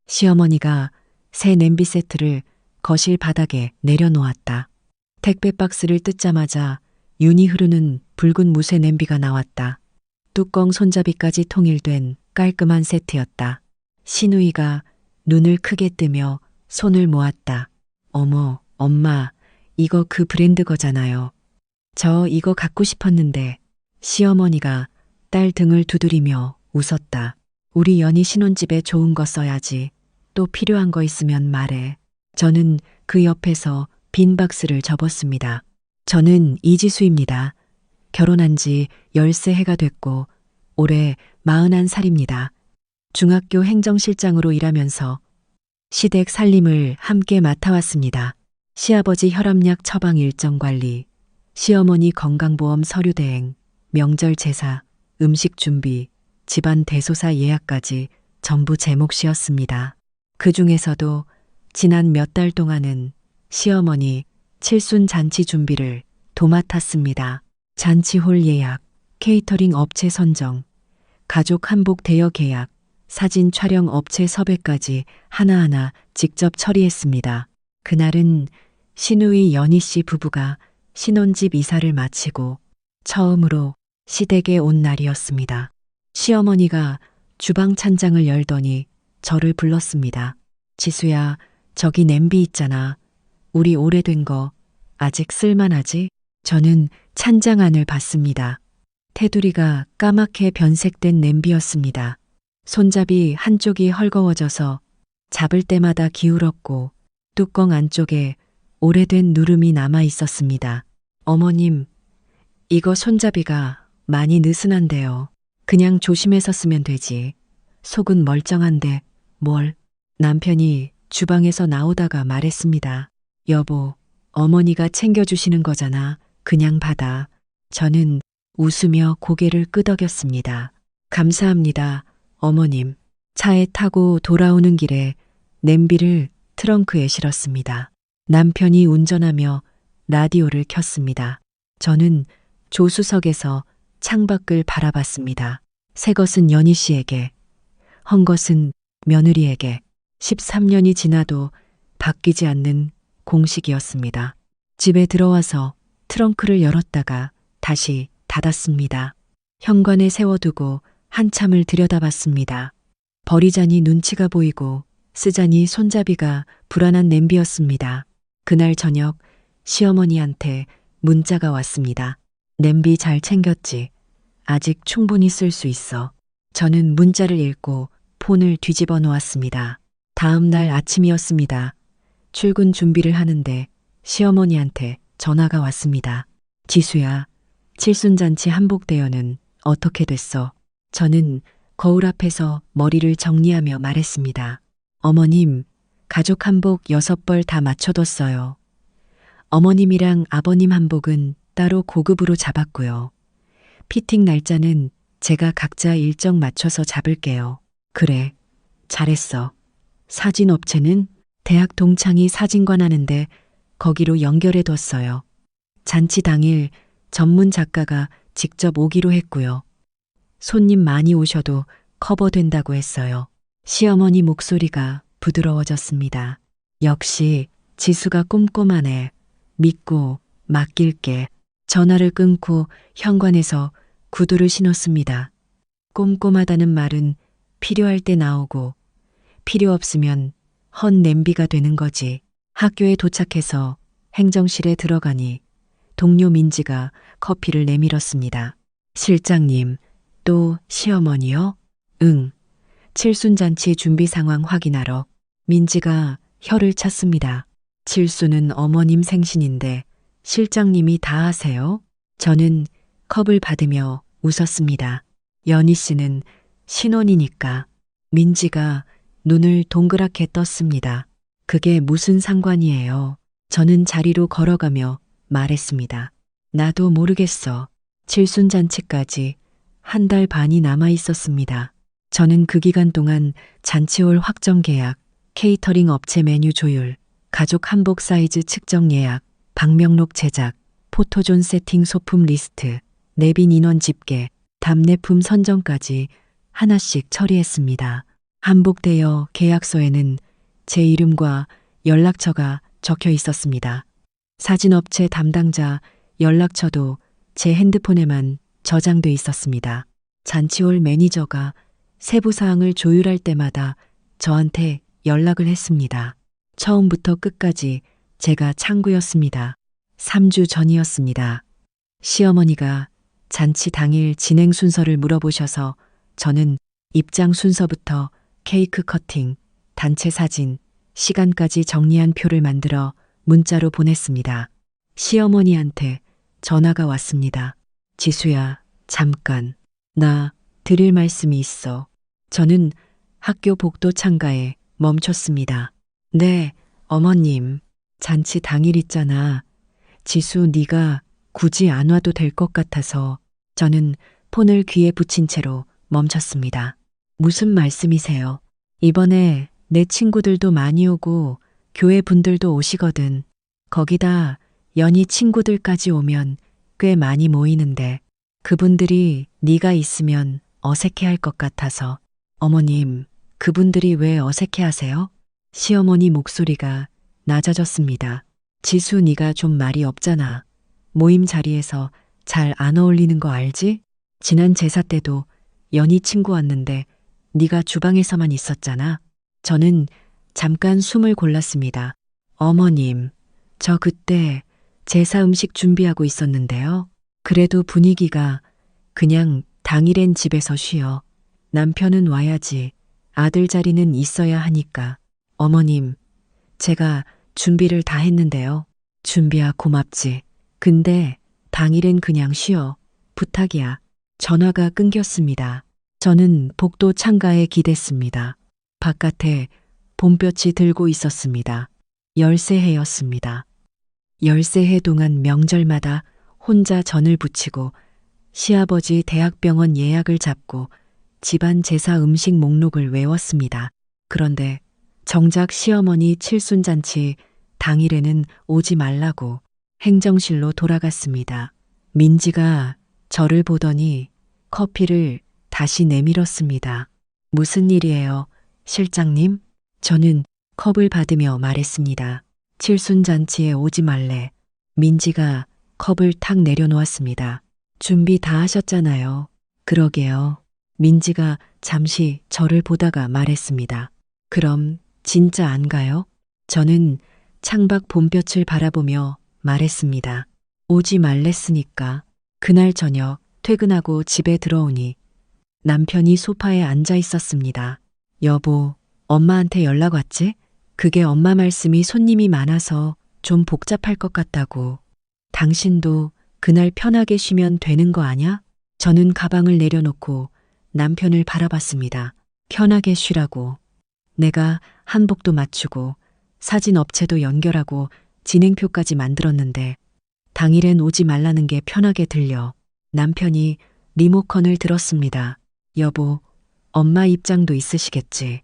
시어머니가 새 냄비 세트를 거실 바닥에 내려놓았다. 택배 박스를 뜯자마자 윤이 흐르는 붉은 무쇠 냄비가 나왔다. 뚜껑 손잡이까지 통일된 깔끔한 세트였다. 신우이가 눈을 크게 뜨며 손을 모았다. 어머, 엄마, 이거 그 브랜드 거잖아요. 저 이거 갖고 싶었는데. 시어머니가 딸 등을 두드리며 웃었다. 우리 연희 신혼집에 좋은 거 써야지. 또 필요한 거 있으면 말해. 저는 그 옆에서 빈 박스를 접었습니다. 저는 이지수입니다. 결혼한 지 13해가 됐고 올해 41살입니다. 중학교 행정실장으로 일하면서 시댁 살림을 함께 맡아왔습니다. 시아버지 혈압약 처방 일정 관리, 시어머니 건강보험 서류 대행, 명절 제사, 음식 준비, 집안 대소사 예약까지 전부 제 몫이었습니다. 그 중에서도 지난 몇 달 동안은 시어머니 칠순 잔치 준비를 도맡았습니다. 잔치홀 예약, 케이터링 업체 선정, 가족 한복 대여 계약, 사진 촬영 업체 섭외까지 하나하나 직접 처리했습니다. 그날은 신우이 연희 씨 부부가 신혼집 이사를 마치고 처음으로 시댁에 온 날이었습니다. 시어머니가 주방 찬장을 열더니 저를 불렀습니다. 지수야, 저기 냄비 있잖아. 우리 오래된 거 아직 쓸만하지? 저는 찬장 안을 봤습니다. 테두리가 까맣게 변색된 냄비였습니다. 손잡이 한쪽이 헐거워져서 잡을 때마다 기울었고 뚜껑 안쪽에 오래된 누름이 남아 있었습니다. 어머님, 이거 손잡이가 많이 느슨한데요. 그냥 조심해서 쓰면 되지. 속은 멀쩡한데 뭘? 남편이 주방에서 나오다가 말했습니다. 여보, 어머니가 챙겨주시는 거잖아. 그냥 받아. 저는 웃으며 고개를 끄덕였습니다. 감사합니다, 어머님. 차에 타고 돌아오는 길에 냄비를 트렁크에 실었습니다. 남편이 운전하며 라디오를 켰습니다. 저는 조수석에서 창밖을 바라봤습니다. 새 것은 연희 씨에게, 헌 것은 며느리에게 13년이 지나도 바뀌지 않는 공식이었습니다. 집에 들어와서 트렁크를 열었다가 다시 닫았습니다. 현관에 세워두고 한참을 들여다봤습니다. 버리자니 눈치가 보이고 쓰자니 손잡이가 불안한 냄비였습니다. 그날 저녁 시어머니한테 문자가 왔습니다. 냄비 잘 챙겼지? 아직 충분히 쓸 수 있어. 저는 문자를 읽고 폰을 뒤집어 놓았습니다. 다음 날 아침이었습니다. 출근 준비를 하는데 시어머니한테 전화가 왔습니다. 지수야, 칠순잔치 한복 대여는 어떻게 됐어? 저는 거울 앞에서 머리를 정리하며 말했습니다. 어머님, 가족 한복 6벌 다 맞춰뒀어요. 어머님이랑 아버님 한복은 따로 고급으로 잡았고요. 피팅 날짜는 제가 각자 일정 맞춰서 잡을게요. 그래, 잘했어. 사진 업체는 대학 동창이 사진관 하는데 거기로 연결해뒀어요. 잔치 당일 전문 작가가 직접 오기로 했고요. 손님 많이 오셔도 커버된다고 했어요. 시어머니 목소리가 부드러워졌습니다. 역시 지수가 꼼꼼하네. 믿고 맡길게. 전화를 끊고 현관에서 구두를 신었습니다. 꼼꼼하다는 말은 필요할 때 나오고 필요 없으면 헌 냄비가 되는 거지. 학교에 도착해서 행정실에 들어가니 동료 민지가 커피를 내밀었습니다. 실장님, 또 시어머니요? 응. 칠순잔치 준비 상황 확인하러. 민지가 혀를 찼습니다. 칠순은 어머님 생신인데 실장님이 다 하세요? 저는 컵을 받으며 웃었습니다. 연희 씨는 신혼이니까. 민지가 눈을 동그랗게 떴습니다. 그게 무슨 상관이에요? 저는 자리로 걸어가며 말했습니다. 나도 모르겠어. 칠순잔치까지 한 달 반이 남아 있었습니다. 저는 그 기간 동안 잔치홀 확정 계약, 케이터링 업체 메뉴 조율, 가족 한복 사이즈 측정 예약, 방명록 제작, 포토존 세팅 소품 리스트, 내빈 인원 집계, 답례품 선정까지 하나씩 처리했습니다. 한복대여 계약서에는 제 이름과 연락처가 적혀 있었습니다. 사진업체 담당자 연락처도 제 핸드폰에만 저장돼 있었습니다. 잔치홀 매니저가 세부 사항을 조율할 때마다 저한테 연락을 했습니다. 처음부터 끝까지 제가 창구였습니다. 3주 전이었습니다. 시어머니가 잔치 당일 진행 순서를 물어보셔서 저는 입장 순서부터 케이크 커팅, 단체 사진, 시간까지 정리한 표를 만들어 문자로 보냈습니다. 시어머니한테 전화가 왔습니다. 지수야, 잠깐. 나 드릴 말씀이 있어. 저는 학교 복도 창가에 멈췄습니다. 네, 어머님. 잔치 당일 있잖아. 지수 네가 굳이 안 와도 될 것 같아서 저는 폰을 귀에 붙인 채로 멈췄습니다. 무슨 말씀이세요? 이번에 내 친구들도 많이 오고 교회 분들도 오시거든. 거기다 연희 친구들까지 오면 꽤 많이 모이는데 그분들이 네가 있으면 어색해할 것 같아서. 어머님, 그분들이 왜 어색해하세요? 시어머니 목소리가 낮아졌습니다. 지수 네가 좀 말이 없잖아. 모임 자리에서 잘 안 어울리는 거 알지? 지난 제사 때도 연희 친구 왔는데 네가 주방에서만 있었잖아. 저는 잠깐 숨을 골랐습니다. 어머님, 저 그때 제사 음식 준비하고 있었는데요. 그래도 분위기가 그냥 당일엔 집에서 쉬어. 남편은 와야지. 아들 자리는 있어야 하니까. 어머님, 제가 준비를 다 했는데요. 준비야 고맙지. 근데 당일엔 그냥 쉬어. 부탁이야. 전화가 끊겼습니다. 저는 복도 창가에 기댔습니다. 바깥에 봄볕이 들고 있었습니다. 열쇠해였습니다. 열쇠해 동안 명절마다 혼자 전을 부치고 시아버지 대학병원 예약을 잡고 집안 제사 음식 목록을 외웠습니다. 그런데 정작 시어머니 칠순잔치 당일에는 오지 말라고 행정실로 돌아갔습니다. 민지가 저를 보더니 커피를 다시 내밀었습니다. 무슨 일이에요, 실장님? 저는 컵을 받으며 말했습니다. 칠순잔치에 오지 말래. 민지가 컵을 탁 내려놓았습니다. 준비 다 하셨잖아요. 그러게요. 민지가 잠시 저를 보다가 말했습니다. 그럼 진짜 안 가요? 저는 창밖 봄볕을 바라보며 말했습니다. 오지 말랬으니까. 그날 저녁 퇴근하고 집에 들어오니 남편이 소파에 앉아 있었습니다. 여보, 엄마한테 연락 왔지? 그게 엄마 말씀이 손님이 많아서 좀 복잡할 것 같다고. 당신도 그날 편하게 쉬면 되는 거 아냐? 저는 가방을 내려놓고 남편을 바라봤습니다. 편하게 쉬라고. 내가 한복도 맞추고 사진 업체도 연결하고 진행표까지 만들었는데 당일엔 오지 말라는 게 편하게 들려. 남편이 리모컨을 들었습니다. 여보, 엄마 입장도 있으시겠지.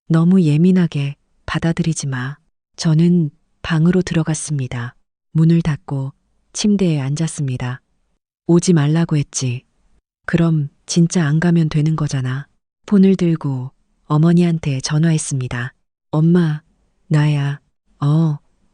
너무 예민하게 받아들이지 마. 저는 방으로 들어갔습니다. 문을 닫고 침대에 앉았습니다. 오지 말라고 했지. 그럼 진짜 안 가면 되는 거잖아. 폰을 들고 어머니한테 전화했습니다. 엄마, 나야.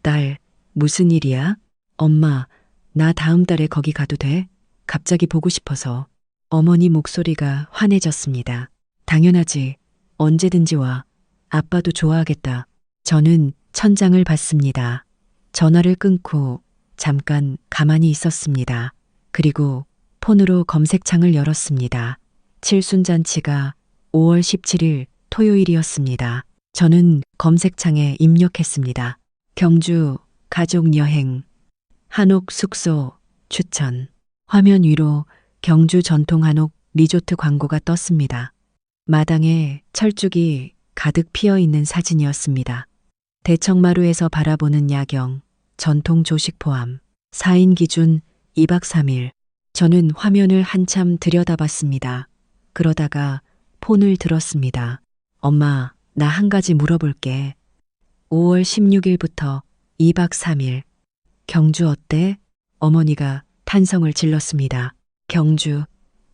딸, 무슨 일이야? 엄마, 나 다음 달에 거기 가도 돼? 갑자기 보고 싶어서. 어머니 목소리가 환해졌습니다. 당연하지. 언제든지 와. 아빠도 좋아하겠다. 저는 천장을 봤습니다. 전화를 끊고 잠깐 가만히 있었습니다. 그리고 폰으로 검색창을 열었습니다. 칠순잔치가 5월 17일 토요일이었습니다. 저는 검색창에 입력했습니다. 경주 가족여행 한옥 숙소 추천. 화면 위로 경주 전통 한옥 리조트 광고가 떴습니다. 마당에 철쭉이 가득 피어 있는 사진이었습니다. 대청마루에서 바라보는 야경, 전통 조식 포함, 4인 기준 2박 3일. 저는 화면을 한참 들여다봤습니다. 그러다가 폰을 들었습니다. 엄마, 나 한 가지 물어볼게. 5월 16일부터 2박 3일. 경주 어때? 어머니가 탄성을 질렀습니다. 경주.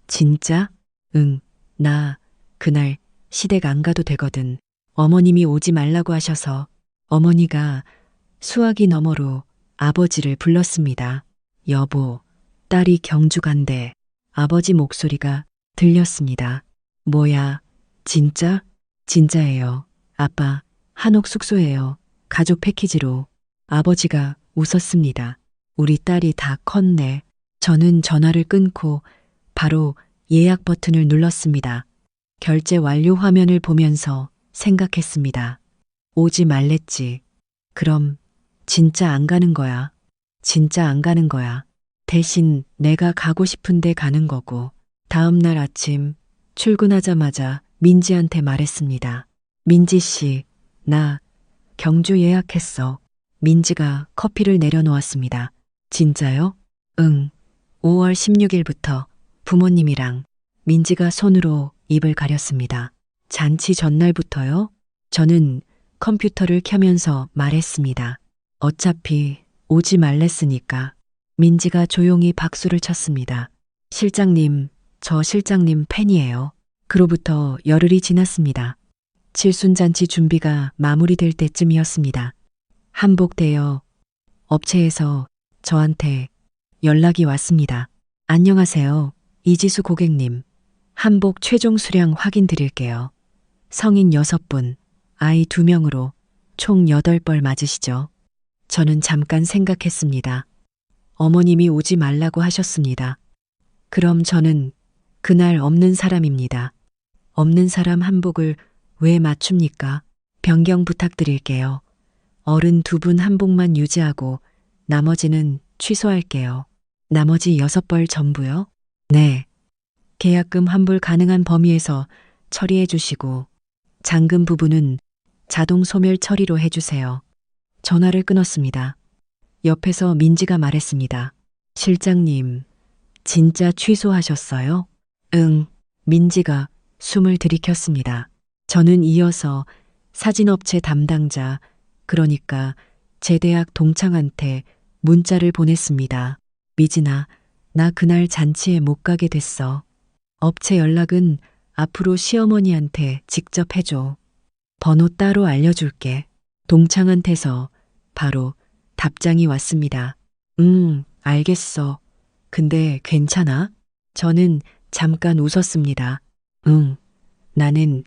진짜? 응, 나 그날 시댁 안 가도 되거든. 어머님이 오지 말라고 하셔서 어머니가 수화기 너머로 아버지를 불렀습니다. 여보, 딸이 경주 간대. 아버지 목소리가 들렸습니다. 뭐야, 진짜? 진짜예요. 아빠, 한옥 숙소예요. 가족 패키지로. 아버지가 웃었습니다. 우리 딸이 다 컸네. 저는 전화를 끊고 바로 예약 버튼을 눌렀습니다. 결제 완료 화면을 보면서 생각했습니다. 오지 말랬지. 그럼 진짜 안 가는 거야. 진짜 안 가는 거야. 대신 내가 가고 싶은데 가는 거고. 다음 날 아침 출근하자마자 민지한테 말했습니다. 민지 씨, 나 경주 예약했어. 민지가 커피를 내려놓았습니다. 진짜요? 응. 5월 16일부터 부모님이랑. 민지가 손으로 입을 가렸습니다. 잔치 전날부터요? 저는 컴퓨터를 켜면서 말했습니다. 어차피 오지 말랬으니까. 민지가 조용히 박수를 쳤습니다. 실장님, 저 실장님 팬이에요. 그로부터 열흘이 지났습니다. 칠순잔치 준비가 마무리될 때쯤이었습니다. 한복대여 업체에서 저한테 연락이 왔습니다. 안녕하세요. 이지수 고객님. 한복 최종 수량 확인 드릴게요. 성인 6분, 아이 2명으로 총 8벌 맞으시죠? 저는 잠깐 생각했습니다. 어머님이 오지 말라고 하셨습니다. 그럼 저는 그날 없는 사람입니다. 없는 사람 한복을 왜 맞춥니까? 변경 부탁드릴게요. 어른 2분 한복만 유지하고 나머지는 취소할게요. 나머지 6벌 전부요? 네. 계약금 환불 가능한 범위에서 처리해 주시고 잔금 부분은 자동 소멸 처리로 해주세요. 전화를 끊었습니다. 옆에서 민지가 말했습니다. 실장님, 진짜 취소하셨어요? 응. 민지가 숨을 들이켰습니다. 저는 이어서 사진업체 담당자, 그러니까 제 대학 동창한테 문자를 보냈습니다. 미진아, 나 그날 잔치에 못 가게 됐어. 업체 연락은 앞으로 시어머니한테 직접 해줘. 번호 따로 알려줄게. 동창한테서 바로 답장이 왔습니다. 알겠어. 근데 괜찮아? 저는 잠깐 웃었습니다. 나는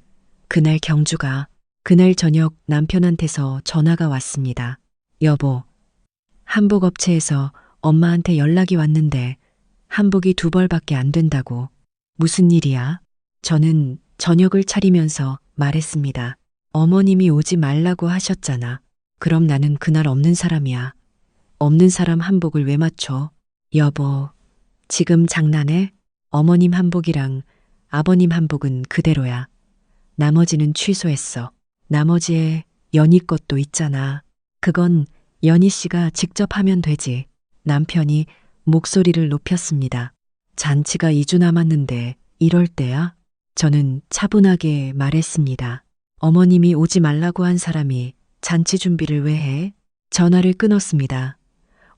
그날 경주가. 그날 저녁 남편한테서 전화가 왔습니다. 여보, 한복업체에서 엄마한테 연락이 왔는데 한복이 2벌밖에 안 된다고. 무슨 일이야? 저는 저녁을 차리면서 말했습니다. 어머님이 오지 말라고 하셨잖아. 그럼 나는 그날 없는 사람이야. 없는 사람 한복을 왜 맞춰? 여보, 지금 장난해? 어머님 한복이랑 아버님 한복은 그대로야. 나머지는 취소했어. 나머지에 연희 것도 있잖아. 그건 연희 씨가 직접 하면 되지. 남편이 목소리를 높였습니다. 잔치가 2주 남았는데 이럴 때야? 저는 차분하게 말했습니다. 어머님이 오지 말라고 한 사람이 잔치 준비를 왜 해? 전화를 끊었습니다.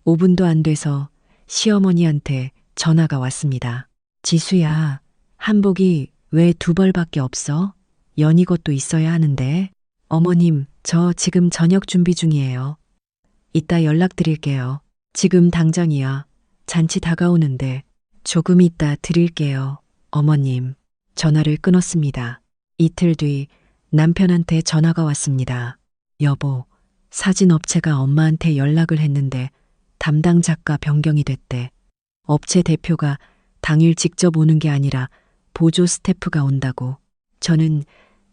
5분도 안 돼서 시어머니한테 전화가 왔습니다. 지수야, 한복이 왜 2벌밖에 없어? 연희 것도 있어야 하는데. 어머님, 저 지금 저녁 준비 중이에요. 이따 연락드릴게요. 지금 당장이야. 잔치 다가오는데 조금 이따 드릴게요. 어머님. 전화를 끊었습니다. 이틀 뒤 남편한테 전화가 왔습니다. 여보, 사진업체가 엄마한테 연락을 했는데 담당 작가 변경이 됐대. 업체 대표가 당일 직접 오는 게 아니라 보조 스태프가 온다고. 저는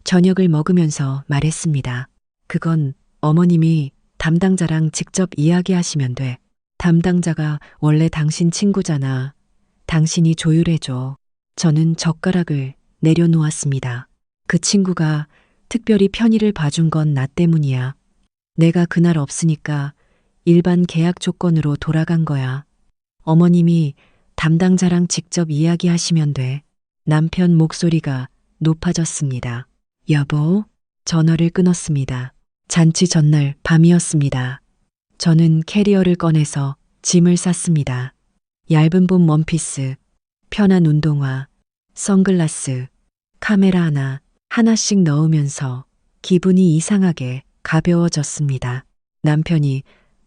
저녁을 먹으면서 말했습니다. 그건 어머님이 담당자랑 직접 이야기하시면 돼. 담당자가 원래 당신 친구잖아. 당신이 조율해줘. 저는 젓가락을 내려놓았습니다. 그 친구가 특별히 편의를 봐준 건 나 때문이야. 내가 그날 없으니까 일반 계약 조건으로 돌아간 거야. 어머님이 담당자랑 직접 이야기하시면 돼. 남편 목소리가 높아졌습니다. 여보, 전화를 끊었습니다. 잔치 전날 밤이었습니다. 저는 캐리어를 꺼내서 짐을 쌌습니다. 얇은 봄 원피스, 편한 운동화, 선글라스, 카메라 하나, 하나씩 넣으면서 기분이 이상하게 가벼워졌습니다. 남편이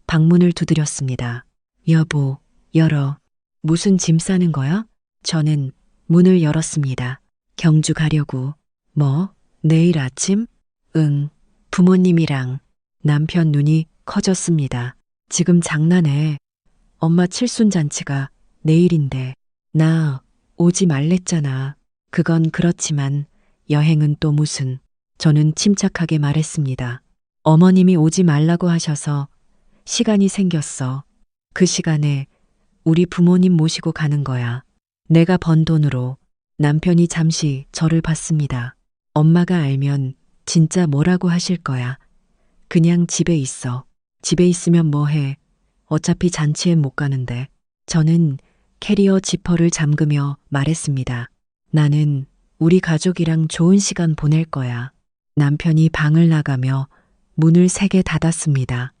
방문을 두드렸습니다. 여보, 열어. 무슨 짐 싸는 거야? 저는 문을 열었습니다. 경주 가려고. 뭐? 내일 아침? 응. 부모님이랑. 남편 눈이 커졌습니다. 지금 장난해. 엄마 칠순잔치가 내일인데. 나 오지 말랬잖아. 그건 그렇지만 여행은 또 무슨. 저는 침착하게 말했습니다. 어머님이 오지 말라고 하셔서 시간이 생겼어. 그 시간에 우리 부모님 모시고 가는 거야. 내가 번 돈으로. 남편이 잠시 저를 봤습니다. 엄마가 알면 진짜 뭐라고 하실 거야. 그냥 집에 있어. 집에 있으면 뭐 해. 어차피 잔치엔 못 가는데. 저는 캐리어 지퍼를 잠그며 말했습니다. 나는 우리 가족이랑 좋은 시간 보낼 거야. 남편이 방을 나가며 문을 세게 닫았습니다.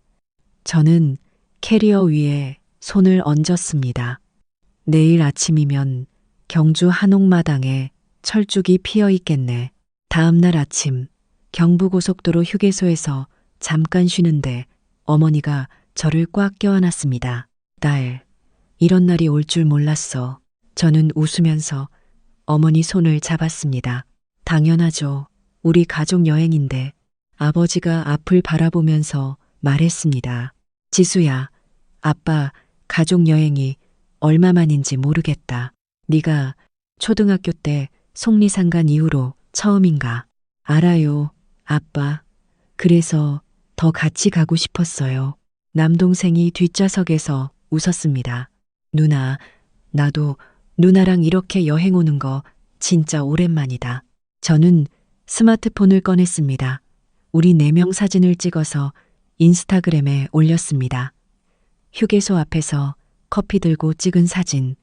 저는 캐리어 위에 손을 얹었습니다. 내일 아침이면 경주 한옥마당에 철쭉이 피어 있겠네. 다음 날 아침 경부고속도로 휴게소에서 잠깐 쉬는데 어머니가 저를 꽉 껴안았습니다. 딸, 이런 날이 올 줄 몰랐어. 저는 웃으면서 어머니 손을 잡았습니다. 당연하죠. 우리 가족 여행인데. 아버지가 앞을 바라보면서 말했습니다. 지수야, 아빠 가족 여행이 얼마만인지 모르겠다. 네가 초등학교 때 속리산 간 이후로 처음인가? 알아요, 아빠. 그래서 더 같이 가고 싶었어요. 남동생이 뒷좌석에서 웃었습니다. 누나, 나도 누나랑 이렇게 여행 오는 거 진짜 오랜만이다. 저는 스마트폰을 꺼냈습니다. 우리 4명 사진을 찍어서 인스타그램에 올렸습니다. 휴게소 앞에서 커피 들고 찍은 사진,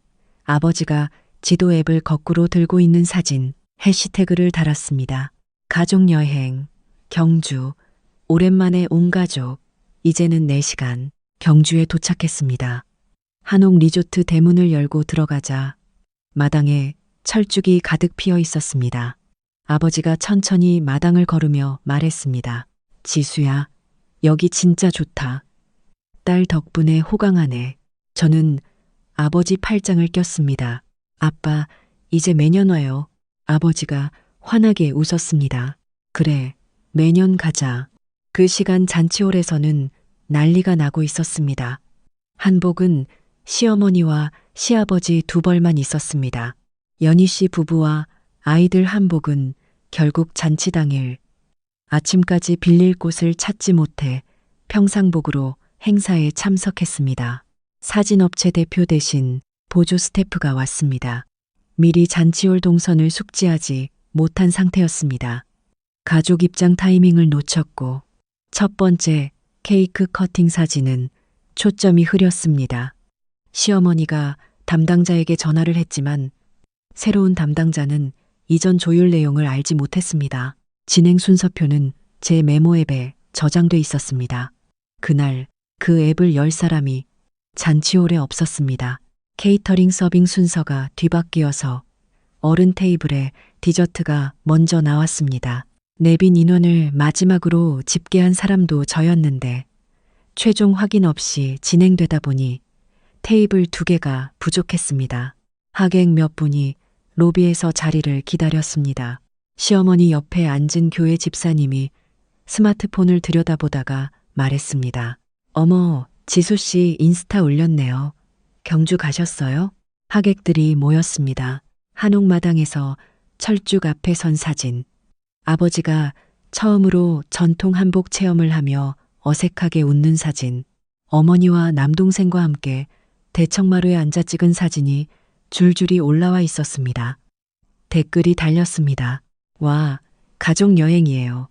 아버지가 지도 앱을 거꾸로 들고 있는 사진, 해시태그를 달았습니다. 가족여행, 경주, 오랜만에 온 가족, 이제는 4시간, 경주에 도착했습니다. 한옥 리조트 대문을 열고 들어가자 마당에 철쭉이 가득 피어 있었습니다. 아버지가 천천히 마당을 걸으며 말했습니다. 지수야, 여기 진짜 좋다. 딸 덕분에 호강하네. 저는 아버지 팔짱을 꼈습니다. 아빠, 이제 매년 와요. 아버지가 환하게 웃었습니다. 그래, 매년 가자. 그 시간 잔치홀에서는 난리가 나고 있었습니다. 한복은 시어머니와 시아버지 두 벌만 있었습니다. 연희 씨 부부와 아이들 한복은 결국 잔치 당일 아침까지 빌릴 곳을 찾지 못해 평상복으로 행사에 참석했습니다. 사진업체 대표 대신 보조 스태프가 왔습니다. 미리 잔치홀 동선을 숙지하지 못한 상태였습니다. 가족 입장 타이밍을 놓쳤고 첫 번째 케이크 커팅 사진은 초점이 흐렸습니다. 시어머니가 담당자에게 전화를 했지만 새로운 담당자는 이전 조율 내용을 알지 못했습니다. 진행 순서표는 제 메모 앱에 저장돼 있었습니다. 그날 그 앱을 열 사람이 잔치홀에 없었습니다. 케이터링 서빙 순서가 뒤바뀌어서 어른 테이블에 디저트가 먼저 나왔습니다. 내빈 인원을 마지막으로 집계한 사람도 저였는데 최종 확인 없이 진행되다 보니 테이블 2개가 부족했습니다. 하객 몇 분이 로비에서 자리를 기다렸습니다. 시어머니 옆에 앉은 교회 집사님이 스마트폰을 들여다보다가 말했습니다. 어머, 지수씨 인스타 올렸네요. 경주 가셨어요? 하객들이 모였습니다. 한옥마당에서 철쭉 앞에 선 사진. 아버지가 처음으로 전통 한복 체험을 하며 어색하게 웃는 사진. 어머니와 남동생과 함께 대청마루에 앉아 찍은 사진이 줄줄이 올라와 있었습니다. 댓글이 달렸습니다. 와, 가족 여행이에요.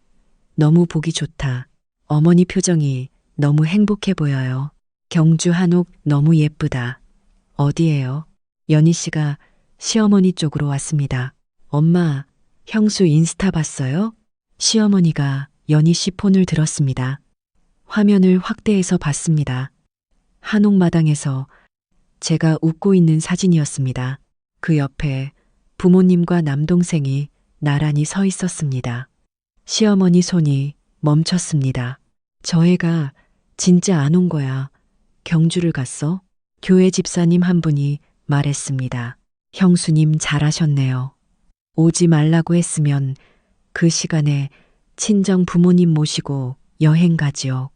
너무 보기 좋다. 어머니 표정이 너무 행복해 보여요. 경주 한옥 너무 예쁘다. 어디예요? 연희 씨가 시어머니 쪽으로 왔습니다. 엄마, 형수 인스타 봤어요? 시어머니가 연희 씨 폰을 들었습니다. 화면을 확대해서 봤습니다. 한옥마당에서 제가 웃고 있는 사진이었습니다. 그 옆에 부모님과 남동생이 나란히 서 있었습니다. 시어머니 손이 멈췄습니다. 저 애가 진짜 안 온 거야. 경주를 갔어? 교회 집사님 한 분이 말했습니다. 형수님 잘하셨네요. 오지 말라고 했으면 그 시간에 친정 부모님 모시고 여행 가지요.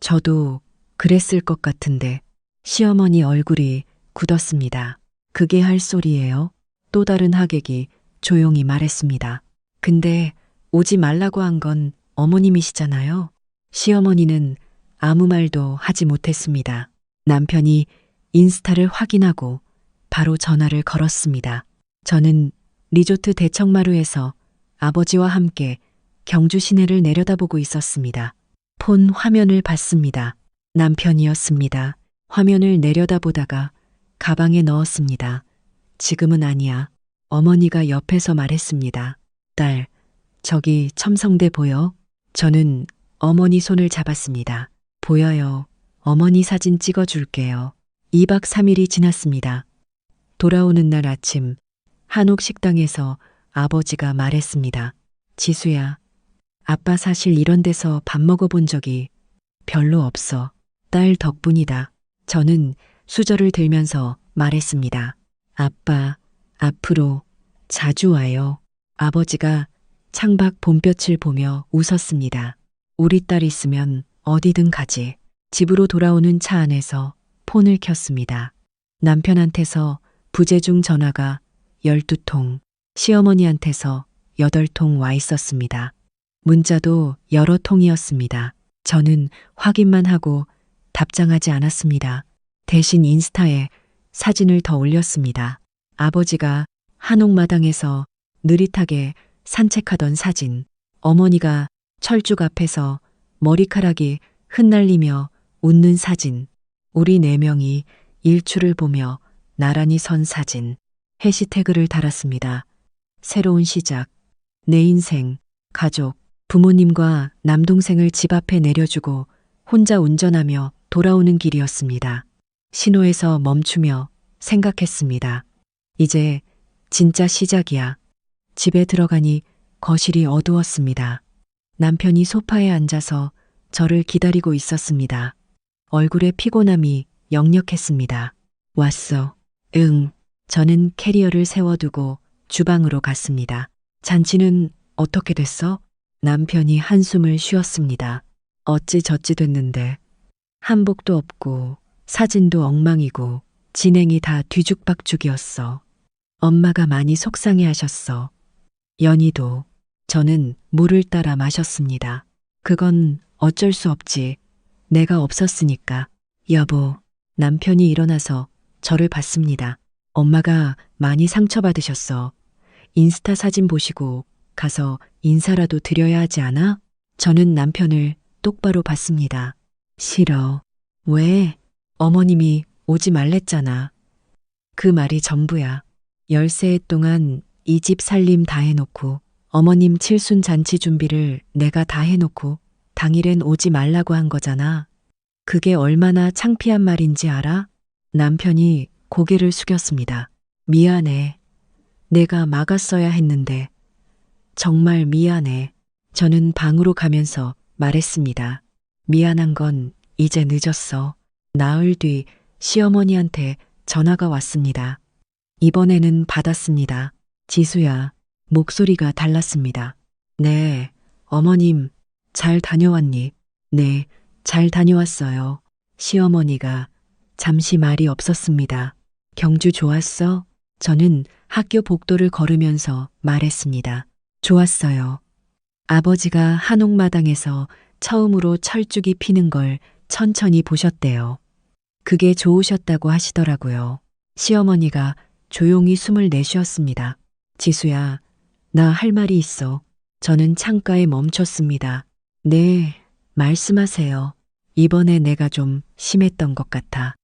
저도 그랬을 것 같은데. 시어머니 얼굴이 굳었습니다. 그게 할 소리예요? 또 다른 하객이 조용히 말했습니다. 근데 오지 말라고 한 건 어머님이시잖아요. 시어머니는 아무 말도 하지 못했습니다. 남편이 인스타를 확인하고 바로 전화를 걸었습니다. 저는 리조트 대청마루에서 아버지와 함께 경주 시내를 내려다보고 있었습니다. 폰 화면을 봤습니다. 남편이었습니다. 화면을 내려다보다가 가방에 넣었습니다. 지금은 아니야. 어머니가 옆에서 말했습니다. 딸, 저기 첨성대 보여? 저는 어머니 손을 잡았습니다. 보여요. 어머니 사진 찍어줄게요. 2박 3일이 지났습니다. 돌아오는 날 아침, 한옥 식당에서 아버지가 말했습니다. 지수야, 아빠 사실 이런 데서 밥 먹어본 적이 별로 없어. 딸 덕분이다. 저는 수저를 들면서 말했습니다. 아빠, 앞으로 자주 와요. 아버지가 창밖 봄볕을 보며 웃었습니다. 우리 딸 있으면 어디든 가지. 집으로 돌아오는 차 안에서 폰을 켰습니다. 남편한테서 부재중 전화가 12통, 시어머니한테서 8통 와 있었습니다. 문자도 여러 통이었습니다. 저는 확인만 하고 답장하지 않았습니다. 대신 인스타에 사진을 더 올렸습니다. 아버지가 한옥마당에서 느릿하게 산책하던 사진, 어머니가 철쭉 앞에서 머리카락이 흩날리며 웃는 사진, 우리 4명이 일출을 보며 나란히 선 사진, 해시태그를 달았습니다. 새로운 시작, 내 인생, 가족, 부모님과 남동생을 집 앞에 내려주고 혼자 운전하며 돌아오는 길이었습니다. 신호에서 멈추며 생각했습니다. 이제 진짜 시작이야. 집에 들어가니 거실이 어두웠습니다. 남편이 소파에 앉아서 저를 기다리고 있었습니다. 얼굴에 피곤함이 역력했습니다. 왔어. 응. 저는 캐리어를 세워두고 주방으로 갔습니다. 잔치는 어떻게 됐어? 남편이 한숨을 쉬었습니다. 어찌저찌 됐는데. 한복도 없고 사진도 엉망이고 진행이 다 뒤죽박죽이었어. 엄마가 많이 속상해 하셨어. 연희도. 저는 물을 따라 마셨습니다. 그건 어쩔 수 없지. 내가 없었으니까. 여보, 남편이 일어나서 저를 봤습니다. 엄마가 많이 상처받으셨어. 인스타 사진 보시고 가서 인사라도 드려야 하지 않아? 저는 남편을 똑바로 봤습니다. 싫어. 왜? 어머님이 오지 말랬잖아. 그 말이 전부야. 13해 동안 이 집 살림 다 해놓고 어머님 칠순 잔치 준비를 내가 다 해놓고 당일엔 오지 말라고 한 거잖아. 그게 얼마나 창피한 말인지 알아? 남편이 고개를 숙였습니다. 미안해. 내가 막았어야 했는데. 정말 미안해. 저는 방으로 가면서 말했습니다. 미안한 건 이제 늦었어. 나흘 뒤 시어머니한테 전화가 왔습니다. 이번에는 받았습니다. 지수야, 목소리가 달랐습니다. 네, 어머님, 잘 다녀왔니? 네, 잘 다녀왔어요. 시어머니가 잠시 말이 없었습니다. 경주 좋았어? 저는 학교 복도를 걸으면서 말했습니다. 좋았어요. 아버지가 한옥마당에서 처음으로 철쭉이 피는 걸 천천히 보셨대요. 그게 좋으셨다고 하시더라고요. 시어머니가 조용히 숨을 내쉬었습니다. 지수야, 나 할 말이 있어. 저는 창가에 멈췄습니다. 네, 말씀하세요. 이번에 내가 좀 심했던 것 같아.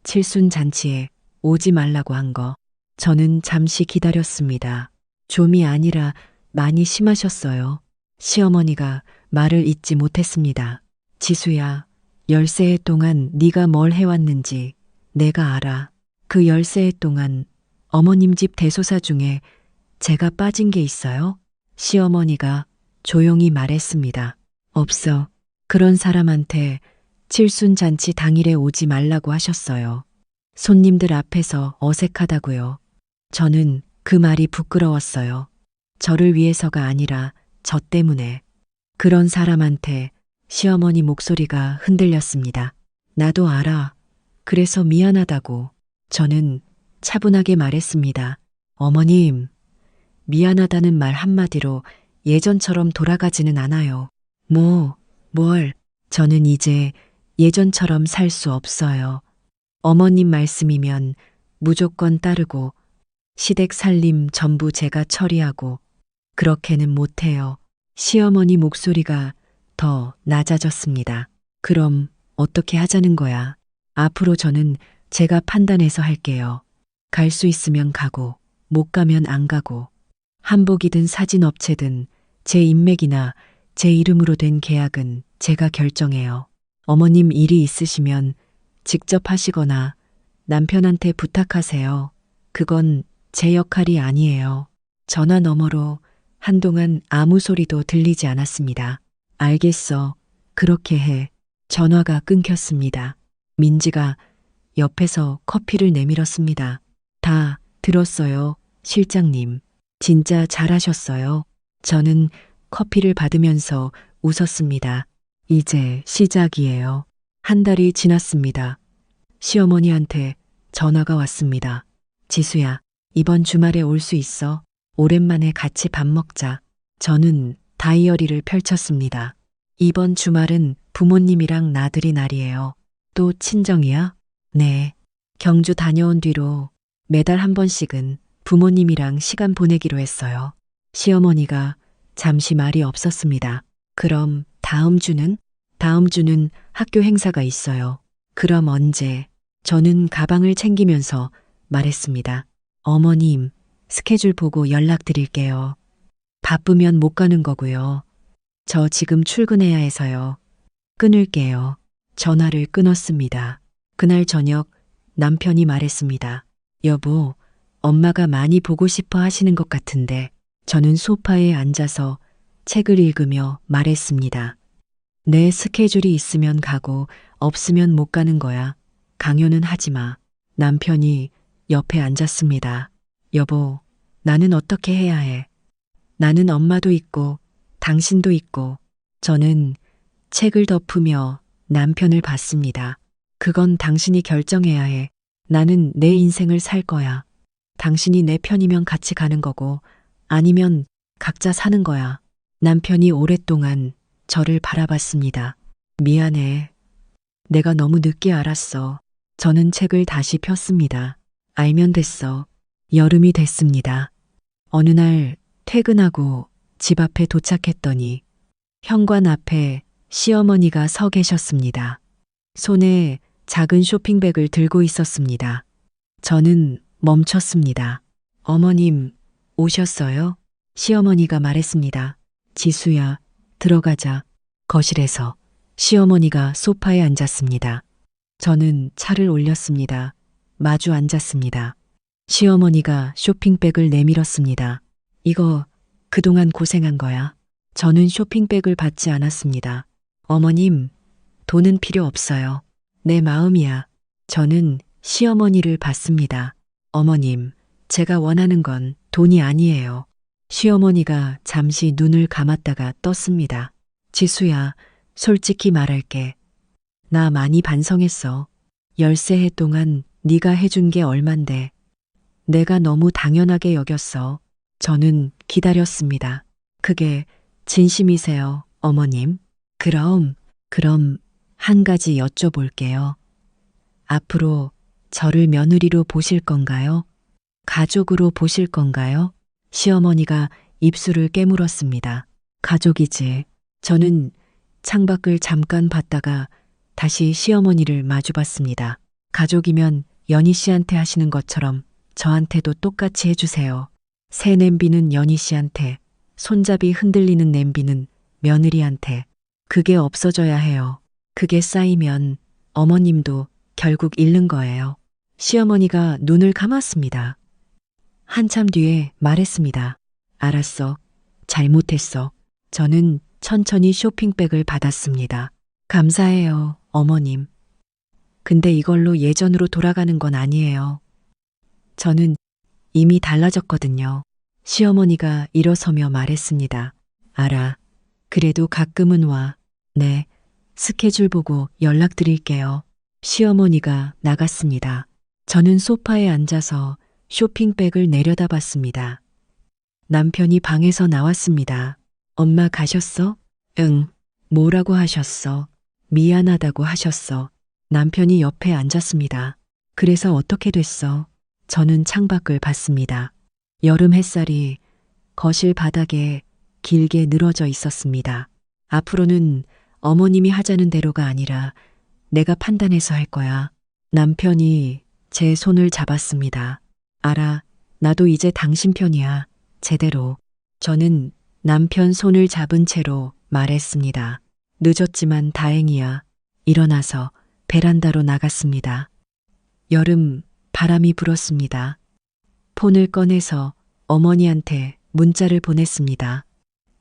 칠순 잔치에 오지 말라고 한 거. 저는 잠시 기다렸습니다. 좀이 아니라 많이 심하셨어요. 시어머니가 말을 잇지 못했습니다. 지수야, 13해 동안 네가 뭘 해왔는지 내가 알아. 그 13해 동안 어머님 집 대소사 중에 제가 빠진 게 있어요? 시어머니가 조용히 말했습니다. 없어. 그런 사람한테 칠순잔치 당일에 오지 말라고 하셨어요. 손님들 앞에서 어색하다고요. 저는 그 말이 부끄러웠어요. 저를 위해서가 아니라 저 때문에. 그런 사람한테 시어머니 목소리가 흔들렸습니다. 나도 알아. 그래서 미안하다고. 저는 차분하게 말했습니다. 어머님, 미안하다는 말 한마디로 예전처럼 돌아가지는 않아요. 뭘? 저는 이제 예전처럼 살 수 없어요. 어머님 말씀이면 무조건 따르고 시댁 살림 전부 제가 처리하고 그렇게는 못해요. 시어머니 목소리가 더 낮아졌습니다. 그럼 어떻게 하자는 거야? 앞으로 저는 제가 판단해서 할게요. 갈 수 있으면 가고 못 가면 안 가고 한복이든 사진업체든 제 인맥이나 제 이름으로 된 계약은 제가 결정해요. 어머님 일이 있으시면 직접 하시거나 남편한테 부탁하세요. 그건 제 역할이 아니에요. 전화 너머로 한동안 아무 소리도 들리지 않았습니다. 알겠어. 그렇게 해. 전화가 끊겼습니다. 민지가 옆에서 커피를 내밀었습니다. 다 들었어요, 실장님. 진짜 잘하셨어요. 저는 커피를 받으면서 웃었습니다. 이제 시작이에요. 한 달이 지났습니다. 시어머니한테 전화가 왔습니다. 지수야, 이번 주말에 올 수 있어? 오랜만에 같이 밥 먹자. 저는 다이어리를 펼쳤습니다. 이번 주말은 부모님이랑 나들이 날이에요. 또 친정이야? 네. 경주 다녀온 뒤로 매달 한 번씩은 부모님이랑 시간 보내기로 했어요. 시어머니가 잠시 말이 없었습니다. 그럼 다음 주는? 다음 주는 학교 행사가 있어요. 그럼 언제? 저는 가방을 챙기면서 말했습니다. 어머님, 스케줄 보고 연락드릴게요. 바쁘면 못 가는 거고요. 저 지금 출근해야 해서요. 끊을게요. 전화를 끊었습니다. 그날 저녁 남편이 말했습니다. 여보, 엄마가 많이 보고 싶어 하시는 것 같은데. 저는 소파에 앉아서 책을 읽으며 말했습니다. 내 스케줄이 있으면 가고 없으면 못 가는 거야. 강요는 하지 마. 남편이 옆에 앉았습니다. 여보, 나는 어떻게 해야 해? 나는 엄마도 있고 당신도 있고. 저는 책을 덮으며 남편을 봤습니다. 그건 당신이 결정해야 해. 나는 내 인생을 살 거야. 당신이 내 편이면 같이 가는 거고 아니면 각자 사는 거야. 남편이 오랫동안 저를 바라봤습니다. 미안해. 내가 너무 늦게 알았어. 저는 책을 다시 폈습니다. 알면 됐어. 여름이 됐습니다. 어느 날 퇴근하고 집 앞에 도착했더니 현관 앞에 시어머니가 서 계셨습니다. 손에 작은 쇼핑백을 들고 있었습니다. 저는 멈췄습니다. 어머님, 오셨어요? 시어머니가 말했습니다. 지수야, 들어가자. 거실에서 시어머니가 소파에 앉았습니다. 저는 차를 올렸습니다. 마주 앉았습니다. 시어머니가 쇼핑백을 내밀었습니다. 이거 그동안 고생한 거야. 저는 쇼핑백을 받지 않았습니다. 어머님, 돈은 필요 없어요. 내 마음이야. 저는 시어머니를 봤습니다. 어머님, 제가 원하는 건 돈이 아니에요. 시어머니가 잠시 눈을 감았다가 떴습니다. 지수야, 솔직히 말할게. 나 많이 반성했어. 13해 동안 네가 해준 게 얼만데. 내가 너무 당연하게 여겼어. 저는 기다렸습니다. 그게 진심이세요, 어머님? 그럼 한 가지 여쭤볼게요. 앞으로 저를 며느리로 보실 건가요? 가족으로 보실 건가요? 시어머니가 입술을 깨물었습니다. 가족이지. 저는 창밖을 잠깐 봤다가 다시 시어머니를 마주봤습니다. 가족이면 연희 씨한테 하시는 것처럼 저한테도 똑같이 해주세요. 새 냄비는 연희 씨한테, 손잡이 흔들리는 냄비는 며느리한테. 그게 없어져야 해요. 그게 쌓이면 어머님도 결국 잃는 거예요. 시어머니가 눈을 감았습니다. 한참 뒤에 말했습니다. 알았어. 잘못했어. 저는 천천히 쇼핑백을 받았습니다. 감사해요, 어머님. 근데 이걸로 예전으로 돌아가는 건 아니에요. 저는 이미 달라졌거든요. 시어머니가 일어서며 말했습니다. 알아. 그래도 가끔은 와. 네. 스케줄 보고 연락드릴게요. 시어머니가 나갔습니다. 저는 소파에 앉아서 쇼핑백을 내려다봤습니다. 남편이 방에서 나왔습니다. 엄마 가셨어? 응. 뭐라고 하셨어? 미안하다고 하셨어. 남편이 옆에 앉았습니다. 그래서 어떻게 됐어? 저는 창밖을 봤습니다. 여름 햇살이 거실 바닥에 길게 늘어져 있었습니다. 앞으로는 어머님이 하자는 대로가 아니라 내가 판단해서 할 거야. 남편이 제 손을 잡았습니다. 알아, 나도 이제 당신 편이야. 제대로. 저는 남편 손을 잡은 채로 말했습니다. 늦었지만 다행이야. 일어나서 베란다로 나갔습니다. 여름 바람이 불었습니다. 폰을 꺼내서 어머니한테 문자를 보냈습니다.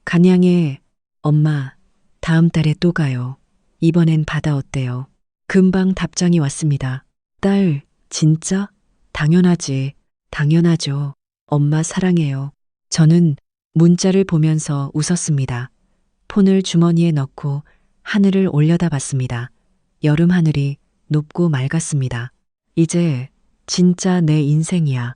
간양에 엄마, 다음 달에 또 가요. 이번엔 바다 어때요? 금방 답장이 왔습니다. 딸, 진짜? 당연하지. 당연하죠. 엄마 사랑해요. 저는 문자를 보면서 웃었습니다. 폰을 주머니에 넣고 하늘을 올려다봤습니다. 여름 하늘이 높고 맑았습니다. 이제 진짜 내 인생이야.